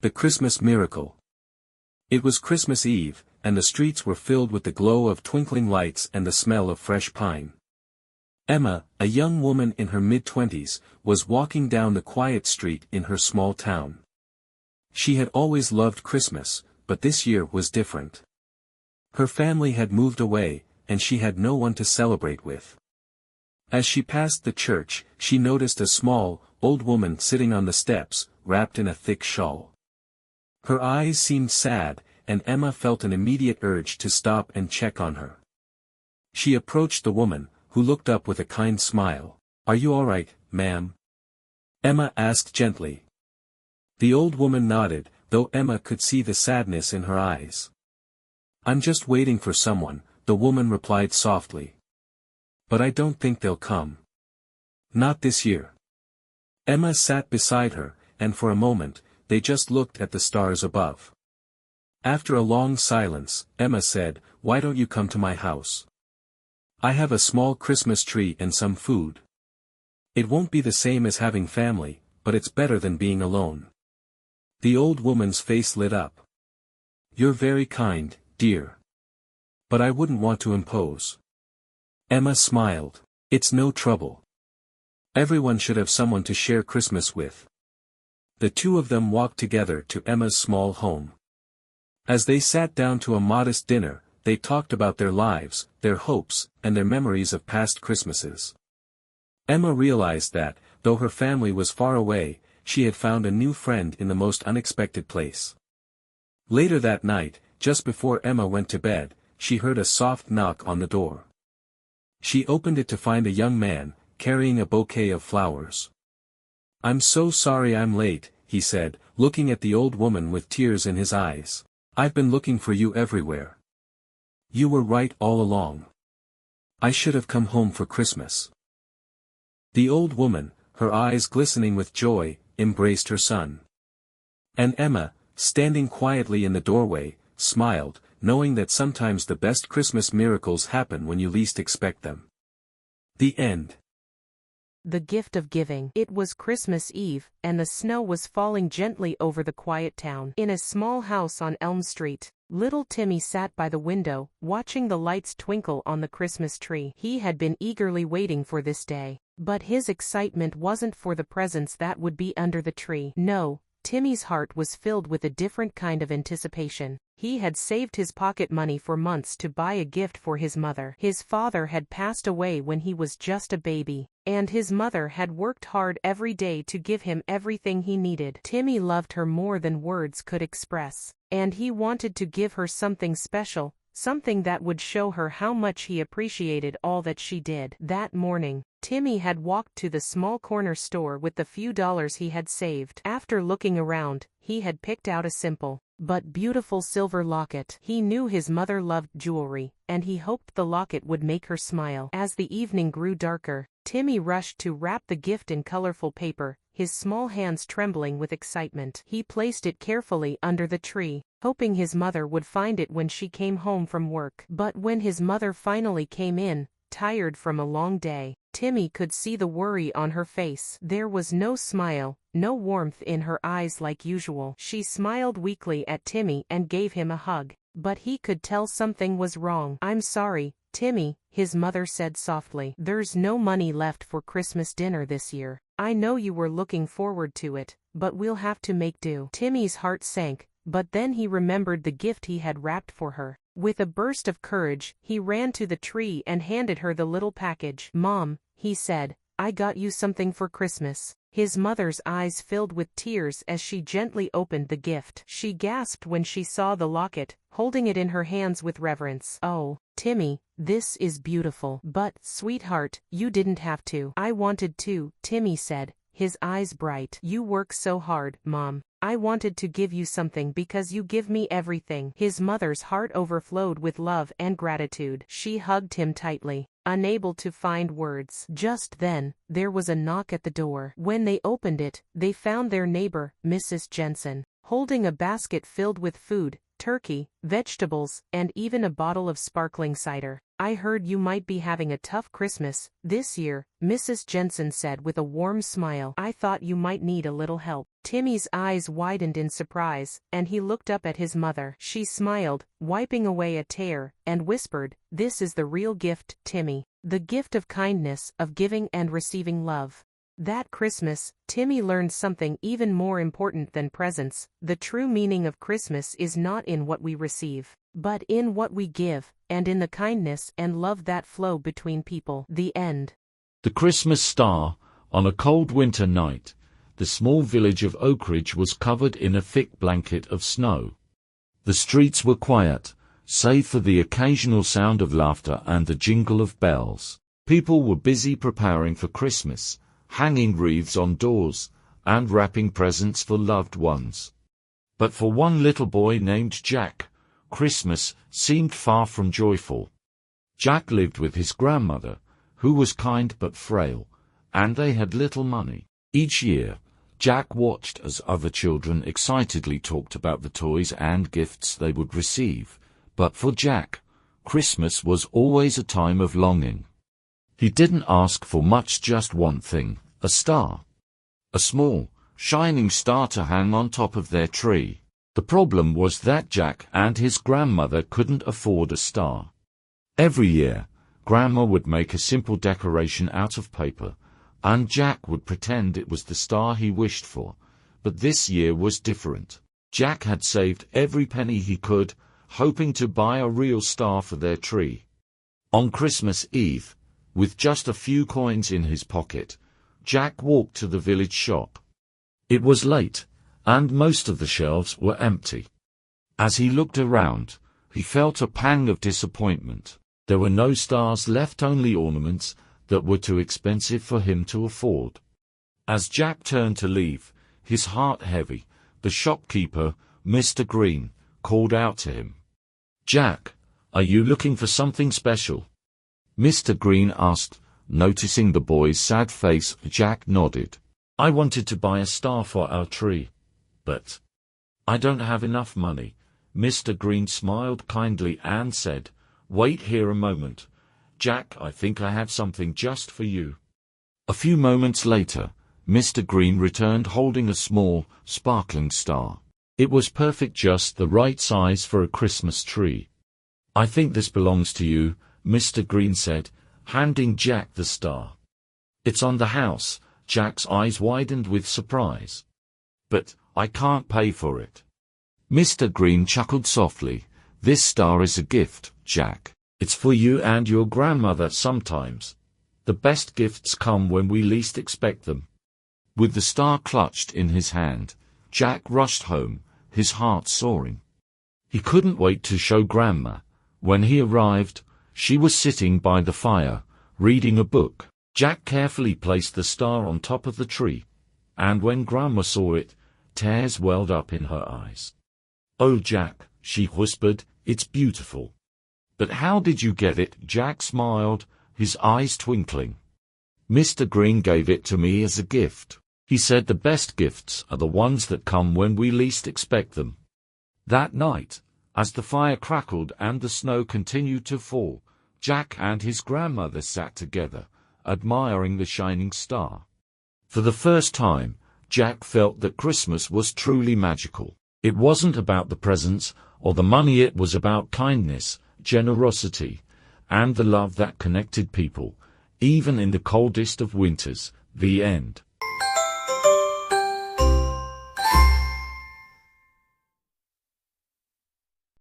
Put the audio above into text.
The Christmas Miracle. It was Christmas Eve, and the streets were filled with the glow of twinkling lights and the smell of fresh pine. Emma, a young woman in her mid-twenties, was walking down the quiet street in her small town. She had always loved Christmas, but this year was different. Her family had moved away, and she had no one to celebrate with. As she passed the church, she noticed a small, old woman sitting on the steps, wrapped in a thick shawl. Her eyes seemed sad, and Emma felt an immediate urge to stop and check on her. She approached the woman, who looked up with a kind smile. "Are you all right, ma'am?" Emma asked gently. The old woman nodded, though Emma could see the sadness in her eyes. "I'm just waiting for someone," the woman replied softly. "But I don't think they'll come. Not this year." Emma sat beside her, and for a moment, they just looked at the stars above. After a long silence, Emma said, "Why don't you come to my house? I have a small Christmas tree and some food. It won't be the same as having family, but it's better than being alone." The old woman's face lit up. "You're very kind, dear. But I wouldn't want to impose." Emma smiled. "It's no trouble. Everyone should have someone to share Christmas with." The two of them walked together to Emma's small home. As they sat down to a modest dinner, they talked about their lives, their hopes, and their memories of past Christmases. Emma realized that, though her family was far away, she had found a new friend in the most unexpected place. Later that night, just before Emma went to bed, she heard a soft knock on the door. She opened it to find a young man, carrying a bouquet of flowers. "I'm so sorry I'm late," he said, looking at the old woman with tears in his eyes. "I've been looking for you everywhere. You were right all along. I should have come home for Christmas." The old woman, her eyes glistening with joy, embraced her son. And Emma, standing quietly in the doorway, smiled, knowing that sometimes the best Christmas miracles happen when you least expect them. The end. The gift of giving. It was Christmas Eve, and the snow was falling gently over the quiet town. In a small house on Elm Street, little Timmy sat by the window, watching the lights twinkle on the Christmas tree. He had been eagerly waiting for this day. But his excitement wasn't for the presents that would be under the tree. No, Timmy's heart was filled with a different kind of anticipation. He had saved his pocket money for months to buy a gift for his mother. His father had passed away when he was just a baby, and his mother had worked hard every day to give him everything he needed. Timmy loved her more than words could express, and he wanted to give her something special, something that would show her how much he appreciated all that she did. That morning, Timmy had walked to the small corner store with the few dollars he had saved. After looking around, he had picked out a simple, but beautiful silver locket. He knew his mother loved jewelry, and he hoped the locket would make her smile. As the evening grew darker, Timmy rushed to wrap the gift in colorful paper, his small hands trembling with excitement. He placed it carefully under the tree, hoping his mother would find it when she came home from work. But when his mother finally came in, tired from a long day, Timmy could see the worry on her face. There was no smile, no warmth in her eyes like usual. She smiled weakly at Timmy and gave him a hug, but he could tell something was wrong. "I'm sorry, Timmy," his mother said softly. "There's no money left for Christmas dinner this year. I know you were looking forward to it, but we'll have to make do." Timmy's heart sank, but then he remembered the gift he had wrapped for her. With a burst of courage, he ran to the tree and handed her the little package. "Mom," he said, "I got you something for Christmas." His mother's eyes filled with tears as she gently opened the gift. She gasped when she saw the locket, holding it in her hands with reverence. "Oh, Timmy, this is beautiful." "But, sweetheart, you didn't have to." "I wanted to," Timmy said, his eyes bright. "You work so hard, Mom. I wanted to give you something because you give me everything." His mother's heart overflowed with love and gratitude. She hugged him tightly, unable to find words. Just then, there was a knock at the door. When they opened it, they found their neighbor, Mrs. Jensen, holding a basket filled with food, turkey, vegetables, and even a bottle of sparkling cider. I heard you might be having a tough Christmas this year, Mrs. Jensen said with a warm smile. I thought you might need a little help. Timmy's eyes widened in surprise, and he looked up at his mother. She smiled, wiping away a tear, and whispered, "This is the real gift, Timmy. The gift of kindness, of giving and receiving love." That Christmas, Timmy learned something even more important than presents. The true meaning of Christmas is not in what we receive, but in what we give, and in the kindness and love that flow between people. The end. The Christmas star. On a cold winter night, the small village of Oakridge was covered in a thick blanket of snow. The streets were quiet, save for the occasional sound of laughter and the jingle of bells. People were busy preparing for Christmas, hanging wreaths on doors, and wrapping presents for loved ones. But for one little boy named Jack, Christmas seemed far from joyful. Jack lived with his grandmother, who was kind but frail, and they had little money. Each year, Jack watched as other children excitedly talked about the toys and gifts they would receive, but for Jack, Christmas was always a time of longing. He didn't ask for much, just one thing, a star. A small, shining star to hang on top of their tree. The problem was that Jack and his grandmother couldn't afford a star. Every year, Grandma would make a simple decoration out of paper, and Jack would pretend it was the star he wished for. But this year was different. Jack had saved every penny he could, hoping to buy a real star for their tree. On Christmas Eve, with just a few coins in his pocket, Jack walked to the village shop. It was late, and most of the shelves were empty. As he looked around, he felt a pang of disappointment. There were no stars left, only ornaments that were too expensive for him to afford. As Jack turned to leave, his heart heavy, the shopkeeper, Mr. Green, called out to him. "Jack, are you looking for something special?" Mr. Green asked, noticing the boy's sad face. Jack nodded. "I wanted to buy a star for our tree, but I don't have enough money." Mr. Green smiled kindly and said, "Wait here a moment. Jack, I think I have something just for you." A few moments later, Mr. Green returned holding a small, sparkling star. It was perfect, just the right size for a Christmas tree. "I think this belongs to you," Mr. Green said, handing Jack the star. "It's on the house." Jack's eyes widened with surprise. "But I can't pay for it." Mr. Green chuckled softly. "This star is a gift, Jack. It's for you and your grandmother. Sometimes the best gifts come when we least expect them." With the star clutched in his hand, Jack rushed home, his heart soaring. He couldn't wait to show Grandma. When he arrived, she was sitting by the fire, reading a book. Jack carefully placed the star on top of the tree, and when Grandma saw it, tears welled up in her eyes. "Oh, Jack," she whispered, "it's beautiful." "But how did you get it?" Jack smiled, his eyes twinkling. "Mr. Green gave it to me as a gift. He said the best gifts are the ones that come when we least expect them." That night, as the fire crackled and the snow continued to fall, Jack and his grandmother sat together, admiring the shining star. For the first time, Jack felt that Christmas was truly magical. It wasn't about the presents or the money, it was about kindness, generosity, and the love that connected people, even in the coldest of winters. The end.